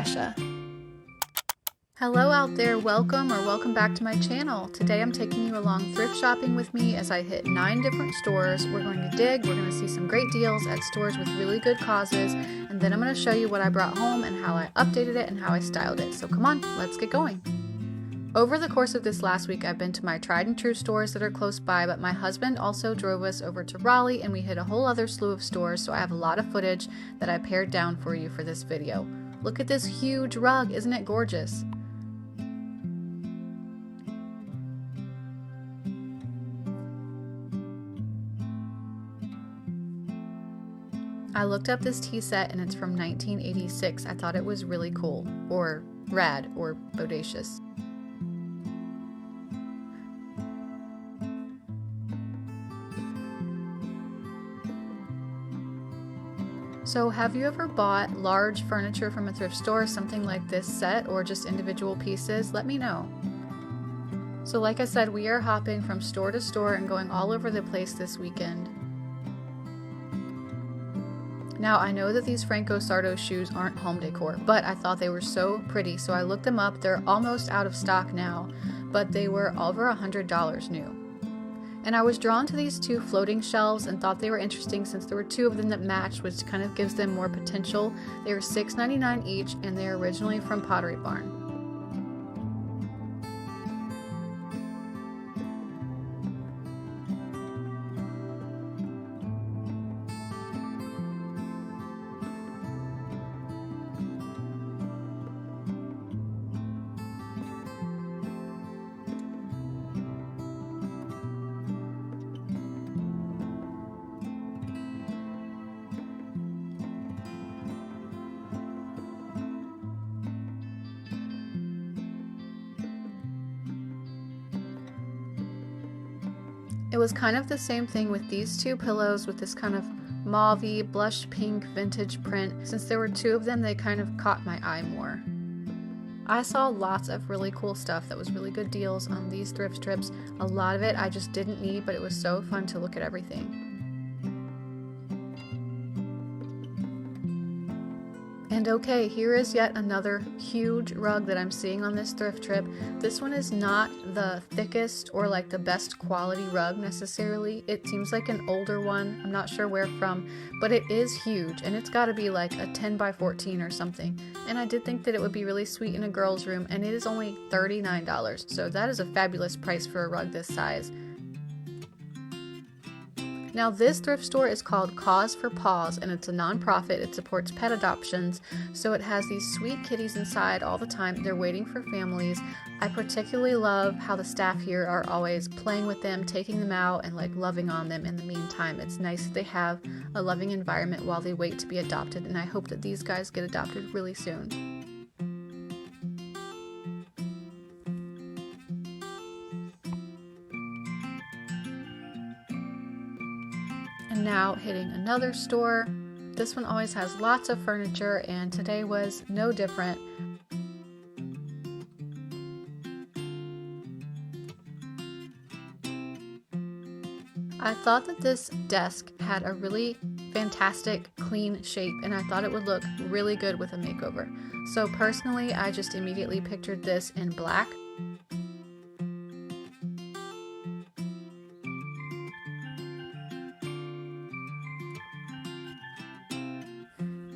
fascia. Hello out there, welcome back to my channel. Today I'm taking you along thrift shopping with me as I hit 9 different stores. We're going to dig, we're going to see some great deals at stores with really good causes, and then I'm going to show you what I brought home and how I updated it and how I styled it. So come on, let's get going. Over the course of this last week, I've been to my tried and true stores that are close by, but my husband also drove us over to Raleigh and we hit a whole other slew of stores, so I have a lot of footage that I pared down for you for this video. Look at this huge rug, isn't it gorgeous? I looked up this tea set and it's from 1986. I thought it was really cool, or rad, or bodacious. So have you ever bought large furniture from a thrift store, something like this set, or just individual pieces? Let me know. So like I said, we are hopping from store to store and going all over the place this weekend. Now, I know that these Franco Sarto shoes aren't home decor, but I thought they were so pretty, so I looked them up. They're almost out of stock now, but they were over $100 new. And I was drawn to these two floating shelves and thought they were interesting since there were two of them that matched, which kind of gives them more potential. They were $6.99 each, and they're originally from Pottery Barn. It was kind of the same thing with these two pillows with this kind of mauve-y, blush pink vintage print. Since there were two of them, they kind of caught my eye more. I saw lots of really cool stuff that was really good deals on these thrift trips. A lot of it I just didn't need, but it was so fun to look at everything. And okay, here is yet another huge rug that I'm seeing on this thrift trip. This one is not the thickest or like the best quality rug necessarily. It seems like an older one. I'm not sure where from, but it is huge and it's got to be like a 10 by 14 or something. And I did think that it would be really sweet in a girl's room, and it is only $39. So that is a fabulous price for a rug this size. Now this thrift store is called Cause for Paws, and it's a non-profit. It supports pet adoptions, so it has these sweet kitties inside all the time. They're waiting for families. I particularly love how the staff here are always playing with them, taking them out, and like loving on them in the meantime. It's nice that they have a loving environment while they wait to be adopted, and I hope that these guys get adopted really soon. And now hitting another store. This one always has lots of furniture, and today was no different. I thought that this desk had a really fantastic clean shape, and I thought it would look really good with a makeover. So personally, I just immediately pictured this in black.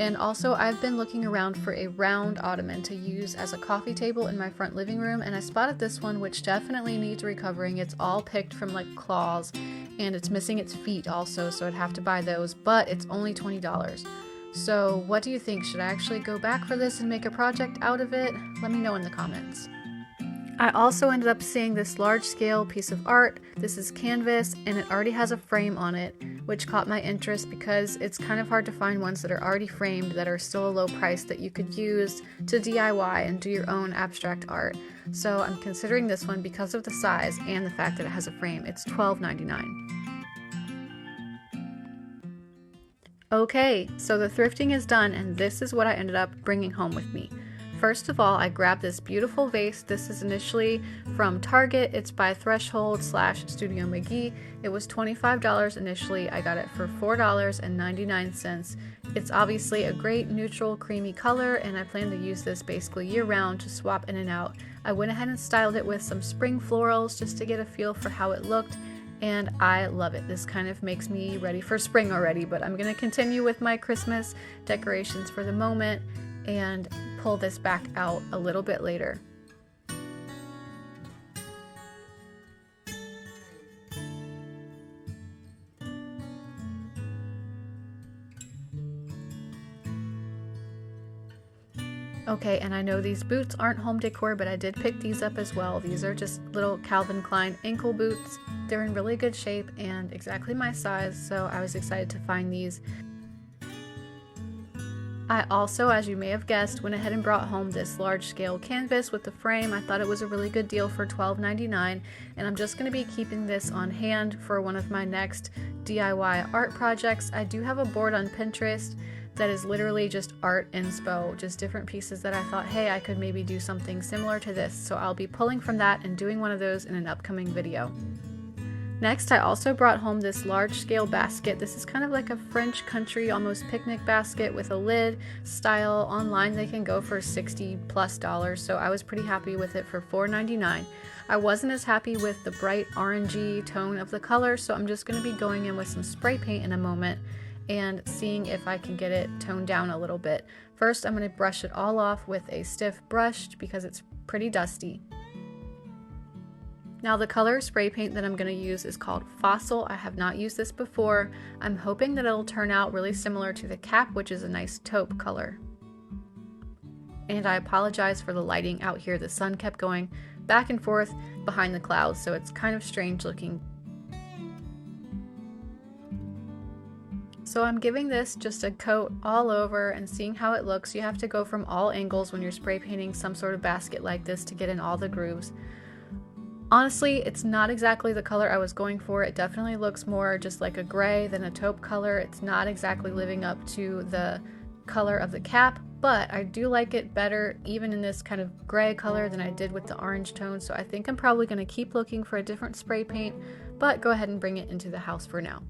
And also, I've been looking around for a round ottoman to use as a coffee table in my front living room, and I spotted this one, which definitely needs recovering. It's all picked from like claws, and it's missing its feet also, so I'd have to buy those, but it's only $20. So what do you think? Should I actually go back for this and make a project out of it? Let me know in the comments. I also ended up seeing this large scale piece of art. This is canvas and it already has a frame on it, which caught my interest because it's kind of hard to find ones that are already framed that are still a low price that you could use to DIY and do your own abstract art. So I'm considering this one because of the size and the fact that it has a frame. It's $12.99. Okay, so the thrifting is done and this is what I ended up bringing home with me. First of all, I grabbed this beautiful vase. This is initially from Target. It's by Threshold / Studio Mcgee. It was $25 initially. I got it for $4.99. It's obviously a great neutral creamy color, and I plan to use this basically year round to swap in and out. I went ahead and styled it with some spring florals just to get a feel for how it looked, and I love it. This kind of makes me ready for spring already, but I'm going to continue with my Christmas decorations for the moment and pull this back out a little bit later. Okay, and I know these boots aren't home decor, but I did pick these up as well. These are just little Calvin Klein ankle boots. They're in really good shape and exactly my size, so I was excited to find these. I also, as you may have guessed, went ahead and brought home this large scale canvas with the frame. I thought it was a really good deal for $12.99, and I'm just going to be keeping this on hand for one of my next DIY art projects. I do have a board on Pinterest that is literally just art inspo, just different pieces that I thought, hey, I could maybe do something similar to this. So I'll be pulling from that and doing one of those in an upcoming video. Next, I also brought home this large scale basket. This is kind of like a French country, almost picnic basket with a lid style. Online they can go for $60+, so I was pretty happy with it for $4.99. I wasn't as happy with the bright orangey tone of the color, so I'm just going to be going in with some spray paint in a moment and seeing if I can get it toned down a little bit. First, I'm going to brush it all off with a stiff brush because it's pretty dusty. Now the color spray paint that I'm going to use is called Fossil. I have not used this before. I'm hoping that it'll turn out really similar to the cap, which is a nice taupe color. And I apologize for the lighting out here. The sun kept going back and forth behind the clouds, so it's kind of strange looking. So I'm giving this just a coat all over and seeing how it looks. You have to go from all angles when you're spray painting some sort of basket like this to get in all the grooves. Honestly, it's not exactly the color I was going for. It definitely looks more just like a gray than a taupe color. It's not exactly living up to the color of the cap, but I do like it better even in this kind of gray color than I did with the orange tone. So I think I'm probably going to keep looking for a different spray paint, but go ahead and bring it into the house for now.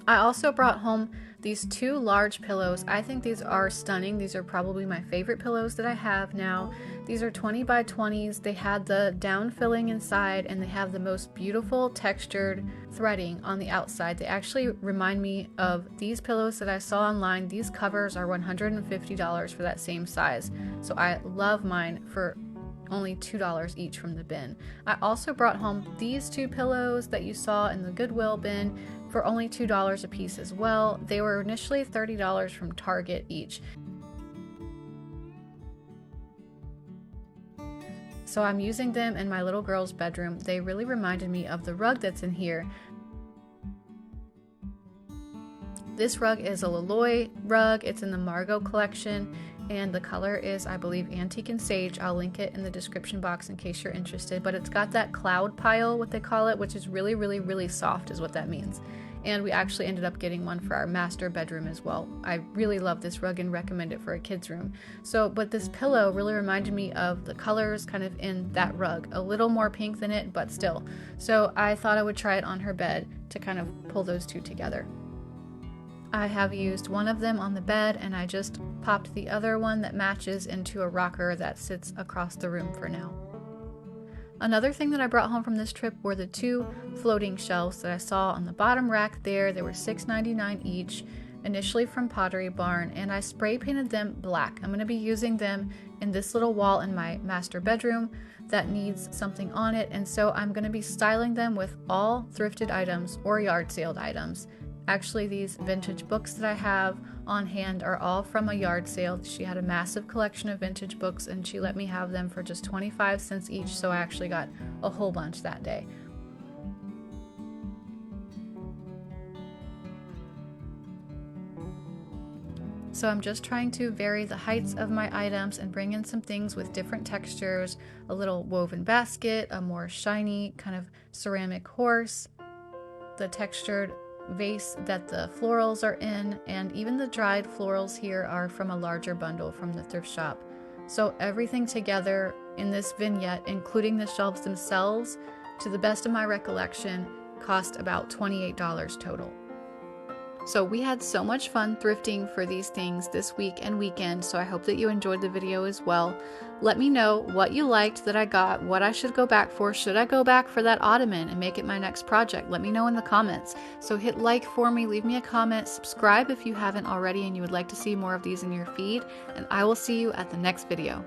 I also brought home these two large pillows. I think these are stunning. These are probably my favorite pillows that I have now. These are 20 by 20s. They had the down filling inside and they have the most beautiful textured threading on the outside. They actually remind me of these pillows that I saw online. These covers are $150 for that same size. So I love mine for only $2 each from the bin. I also brought home these two pillows that you saw in the Goodwill bin for only $2 a piece as well. They were initially $30 from Target each. So I'm using them in my little girl's bedroom. They really reminded me of the rug that's in here. This rug is a Laloy rug. It's in the Margot collection, and the color is, I believe, Antique and Sage. I'll link it in the description box in case you're interested, but it's got that cloud pile, what they call it, which is really, really, really soft is what that means. And we actually ended up getting one for our master bedroom as well. I really love this rug and recommend it for a kid's room. But this pillow really reminded me of the colors kind of in that rug. A little more pink than it, but still. So I thought I would try it on her bed to kind of pull those two together. I have used one of them on the bed, and I just popped the other one that matches into a rocker that sits across the room for now. Another thing that I brought home from this trip were the two floating shelves that I saw on the bottom rack there. They were $6.99 each, initially from Pottery Barn, and I spray painted them black. I'm going to be using them in this little wall in my master bedroom that needs something on it, and so I'm going to be styling them with all thrifted items or yard saled items. Actually, these vintage books that I have on hand are all from a yard sale. She had a massive collection of vintage books and she let me have them for just 25 cents each, so I actually got a whole bunch that day. So I'm just trying to vary the heights of my items and bring in some things with different textures, a little woven basket, a more shiny kind of ceramic horse, the textured vase that the florals are in, and even the dried florals here are from a larger bundle from the thrift shop. So everything together in this vignette, including the shelves themselves, to the best of my recollection, cost about $28 total. So we had so much fun thrifting for these things this week and weekend, so I hope that you enjoyed the video as well. Let me know what you liked that I got, what I should go back for. Should I go back for that ottoman and make it my next project? Let me know in the comments. So hit like for me, leave me a comment, subscribe if you haven't already and you would like to see more of these in your feed, and I will see you at the next video.